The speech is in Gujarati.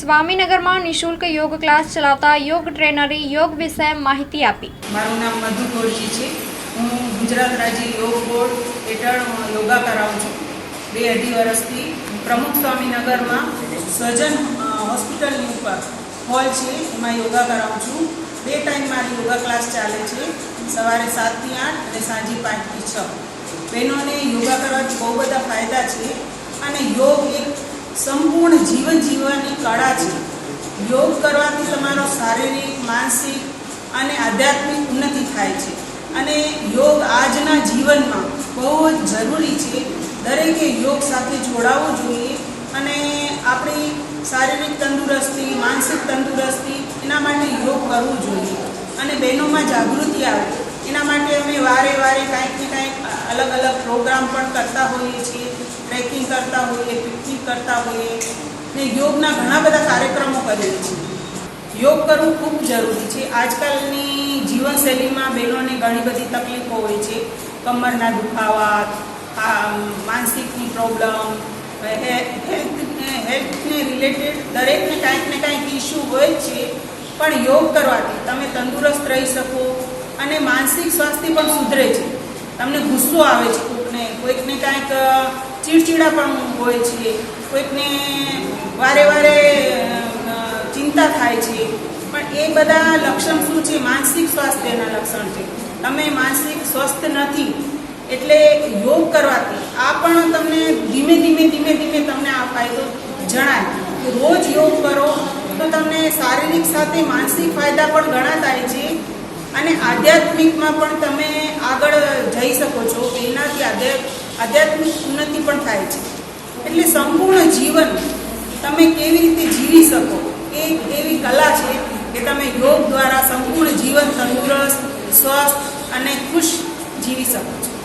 સ્વામીનગરમાં નિઃશુલ્ક યોગ ક્લાસ ચલાવતા યોગ ટ્રેનરે યોગ વિશે માહિતી આપી। મારું નામ મધુ ગોરજી છે। હું ગુજરાત રાજ્ય યોગ બોર્ડ હેઠળ યોગા કરાવું છું। 2-2.5 વર્ષથી પ્રમુખ સ્વામીનગરમાં સજન હોસ્પિટલની ઉપર હોલ છે, એમાં યોગા કરાવું છું। 2 ટાઈમ મારી યોગા ક્લાસ ચાલે છે, સવારે 7 થી 8 અને સાંજે 5 થી 6। બહેનોને યોગા કરવાથી બહુ બધા ફાયદા છે અને યોગ એક સંપૂર્ણ જીવન જીવવાની કળા છે। યોગ કરવાથી તમારો શારીરિક, માનસિક અને આધ્યાત્મિક ઉન્નતિ થાય છે અને યોગ આજના જીવનમાં બહુ જ જરૂરી છે। દરેકે યોગ સાથે જોડાવવું જોઈએ અને આપણી શારીરિક તંદુરસ્તી, માનસિક તંદુરસ્તી એના માટે યોગ કરવું જોઈએ અને બહેનોમાં જાગૃતિ આવે એના માટે અમે વારે કાંઈક ને કાંઈક અલગ અલગ પ્રોગ્રામ પણ કરતા હોઈએ છીએ। ટ્રેકિંગ કરતા હોઈએ, પિકનિક કરતા હોઈએ ને યોગના ઘણા બધા કાર્યક્રમો કરીએ છીએ। યોગ કરવું ખૂબ જરૂરી છે। આજકાલની જીવનશૈલીમાં બહેનોને ઘણી બધી તકલીફો હોય છે, કમરના દુખાવા, માનસિકની પ્રોબ્લેમ, હેલ્થને રિલેટેડ દરેકને કાંઈક ઇસ્યુ હોય જ છે, પણ યોગ કરવાથી તમે તંદુરસ્ત રહી શકો અને માનસિક સ્વાસ્થ્ય પણ સુધરે છે। તમને ગુસ્સો આવે છે, કોઈકને કાંઈક ચીડચીડા પણ હોય છે, કોઈકને વારે ચિંતા થાય છે, પણ એ બધા લક્ષણ શું છે? માનસિક સ્વાસ્થ્યના લક્ષણ છે। તમે માનસિક સ્વસ્થ નથી એટલે યોગ કરવાથી આ પણ તમને ધીમે ધીમે તમને આ ફાયદો જણાય કે રોજ યોગ કરો તો તમને શારીરિક સાથે માનસિક ફાયદા પણ ઘણા થાય છે અને આધ્યાત્મિકમાં પણ તમે આગળ જઈ શકો છો। એનાથી આધ્યાત્મિક ઉન્નતિ પણ થાય છે। એટલે સંપૂર્ણ જીવન તમે કેવી રીતે જીવી શકો એ એવી કલા છે કે તમે યોગ દ્વારા સંપૂર્ણ જીવન તંદુરસ્ત, સ્વસ્થ અને ખુશ જીવી શકો છો।